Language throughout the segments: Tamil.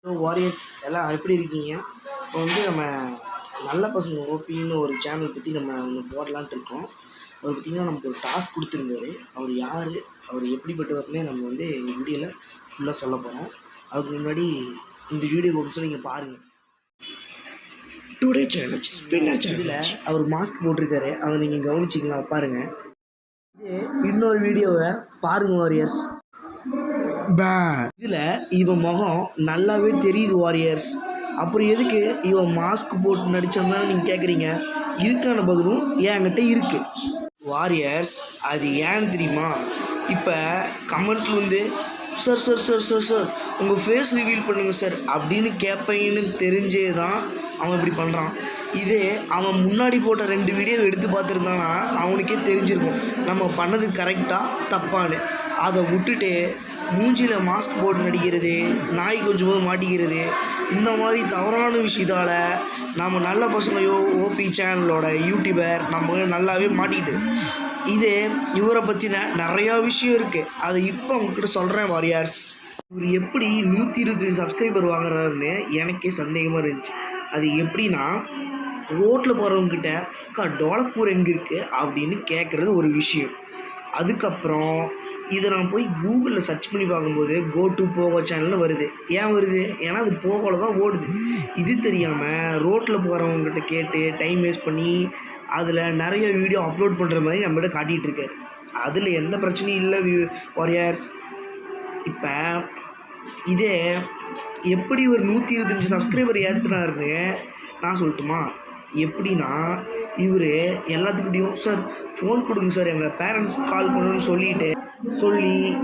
வாரியர்ஸ் எல்லாம் எப்படி இருக்கீங்க? இப்போ வந்து நம்ம நல்ல பசங்க ஓபின்னு ஒரு சேனல் பற்றி நம்ம ஒன்று போடலான்ட்டு இருக்கோம். அவர் பார்த்திங்கன்னா நமக்கு ஒரு டாஸ்க் கொடுத்துருந்தாரு. அவர் யார், அவர் எப்படிப்பட்டவர்னே நம்ம வந்து இந்த வீடியோவில் ஃபுல்லாக சொல்ல போகிறோம். அதுக்கு முன்னாடி இந்த வீடியோ கொஞ்சம் நீங்கள் பாருங்கள். Today challenge spinner challenge. அவர் மாஸ்க் போட்டிருக்காரு, அதை நீங்கள் கவனிச்சிங்களா? பாருங்கள். இது இன்னொரு வீடியோவை பாருங்கள் வாரியர்ஸ். இதில் இவன் முகம் நல்லாவே தெரியுது வாரியர்ஸ். அப்புறம் எதுக்கு இவன் மாஸ்க் போட்டு நடித்தான்னு நீங்கள் கேட்குறீங்க. இதுக்கான பதிலும் என்கிட்ட இருக்குது வாரியர்ஸ். அது ஏன்னு தெரியுமா? இப்போ கமெண்ட்டில் வந்து sir sir sir sir sir உங்கள் ஃபேஸ் ரிவீல் பண்ணுங்கள் சார் அப்படின்னு கேட்பீங்கன்னு தெரிஞ்சே தான் அவன் இப்படி பண்ணுறான். இதே அவன் முன்னாடி போட்ட 2 வீடியோ எடுத்து பார்த்துருந்தானா அவனுக்கே தெரிஞ்சிருக்கும் நம்ம பண்ணது கரெக்டாக தப்பான்னு. அதை விட்டுட்டு மூஞ்சியில் மாஸ்க் போட்டு நடிக்கிறது, நாய் கொஞ்சம் போது மாட்டிக்கிறது, இந்த மாதிரி தவறான விஷயத்தால் நம்ம நல்ல பசங்களையோ ஓபி சேனலோட யூடியூபர் நம்ம நல்லாவே மாட்டிக்கிட்டு. இதே இவரை பற்றின நிறையா விஷயம் இருக்குது, அதை இப்போ அவங்கக்கிட்ட சொல்கிறேன் வாரியார்ஸ். இவர் எப்படி 120 சப்ஸ்கிரைபர் வாங்குறாருன்னு எனக்கே சந்தேகமாக இருந்துச்சு. அது எப்படின்னா, ரோட்டில் போகிறவங்கக்கிட்ட டோலக்பூர் எங்கே இருக்குது அப்படின்னு கேட்குறது ஒரு விஷயம். அதுக்கப்புறம் இதை நான் போய் கூகுளில் சர்ச் பண்ணி பார்க்கும்போது கோ டு போகோ சேனல்னு வருது. ஏன் வருது? ஏன்னா அது போகோவில் தான் ஓடுது. இது தெரியாமல் ரோட்டில் போகிறவங்ககிட்ட கேட்டு டைம் வேஸ்ட் பண்ணி அதில் நிறைய வீடியோ அப்லோட் பண்ணுற மாதிரி நம்மகிட்ட காட்டிகிட்ருக்காரு. அதில் எந்த பிரச்சனையும் இல்லை வாரியர்ஸ். இப்போ இதே எப்படி ஒரு 125 சப்ஸ்கிரைபர் ஏற்றுனாருன்னு நான் சொல்லட்டுமா? எப்படின்னா, இவர் எல்லாத்துக்கிட்டையும் சார் ஃபோன் கொடுங்க சார், எங்கள் பேரண்ட்ஸ் கால் பண்ணணும்னு சொல்லி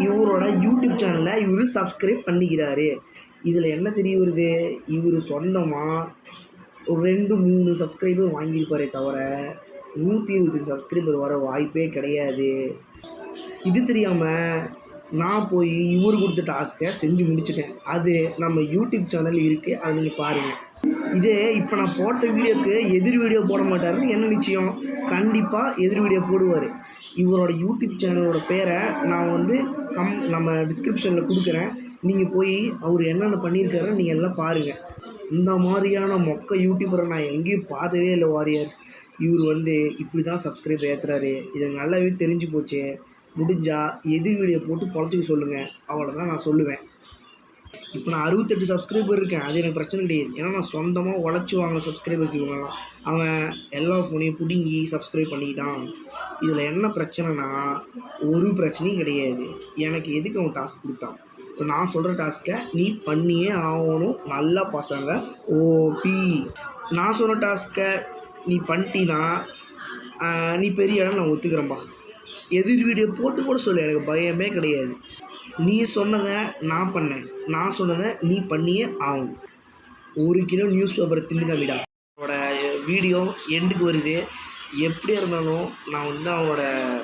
இவரோட யூடியூப் சேனலில் இவர் சப்ஸ்கிரைப் பண்ணிக்கிறாரு. இதில் என்ன தெரிய வருது? இவர் சொந்தமாக ஒரு 2-3 சப்ஸ்கிரைபர் வாங்கியிருப்பாரே தவிர 120 சப்ஸ்கிரைபர் வர வாய்ப்பே கிடையாது. இது தெரியாமல் நான் போய் இவர் கொடுத்த டாஸ்க்கை செஞ்சு முடிச்சிட்டேன். அது நம்ம யூடியூப் சேனல் இருக்குது, அதை நீங்கள் பாருங்கள். இதே இப்போ நான் போட்ட வீடியோக்கு எதிர் வீடியோ போட மாட்டாருன்னு என்ன நிச்சயம்? கண்டிப்பாக எதிர் வீடியோ போடுவார். இவரோட யூடியூப் சேனலோட பேரை நான் வந்து நம்ம டிஸ்கிரிப்ஷனில் கொடுக்குறேன். நீங்கள் போய் அவர் என்னென்ன பண்ணியிருக்காருன்னு நீங்கள் எல்லாம் பாருங்கள். இந்த மாதிரியான மொக்க யூடியூபரை நான் எங்கேயும் பார்த்ததே இல்லை வாரியர்ஸ். இவர் வந்து இப்படி தான் சப்ஸ்கிரைப் ஏற்றுறாரு. இதை நல்லாவே தெரிஞ்சு போச்சு. முடிஞ்சால் எதிர் வீடியோ போட்டு பொழைச்சிக்க சொல்லுங்கள், அவ்வளோதான் நான் சொல்லுவேன். இப்போ நான் 68 சப்ஸ்கிரைபர் இருக்கேன், அது எனக்கு பிரச்சனை கிடையாது. ஏன்னா நான் சொந்தமாக உழைச்சி வாங்கின சப்ஸ்கிரைபர்ஸ் இவங்கெல்லாம். அவன் எல்லா ஃபோனையும் பிடுங்கி சப்ஸ்கிரைப் பண்ணிக்கிட்டான். இதில் என்ன பிரச்சனைனா, ஒரு பிரச்சனையும் கிடையாது. எனக்கு எதுக்கு அவன் டாஸ்க் கொடுத்தான்? இப்போ நான் சொல்கிற டாஸ்க்கை நீ பண்ணியே ஆகணும். நல்ல பசங்க ஓபி. நான் சொன்ன டாஸ்க்கை நீ பண்ணிட்டீன்னா நீ பெரிய இடம் நான் ஒத்துக்கிறேன்பா. எதிர் வீடியோ போட்டு கூட சொல்லு, எனக்கு பயமே கிடையாது. நீ சொன்னதை நான் பண்ணேன், நான் சொன்னதை நீ பண்ணியே ஆகும். 1 கிலோ நியூஸ் பேப்பரை தின்னு காமிடா. அவனோட வீடியோ எண்டுக்கு வருது. எப்படியா இருந்தாலும் நான் வந்து அவனோட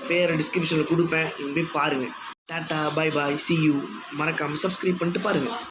பேரை டிஸ்கிரிப்ஷனில் கொடுப்பேன், நீங்கள் போய் பாருங்கள். Tata, bye bye, C you. மறக்காமல் சப்ஸ்கிரைப் பண்ணிட்டு பாருங்கள்.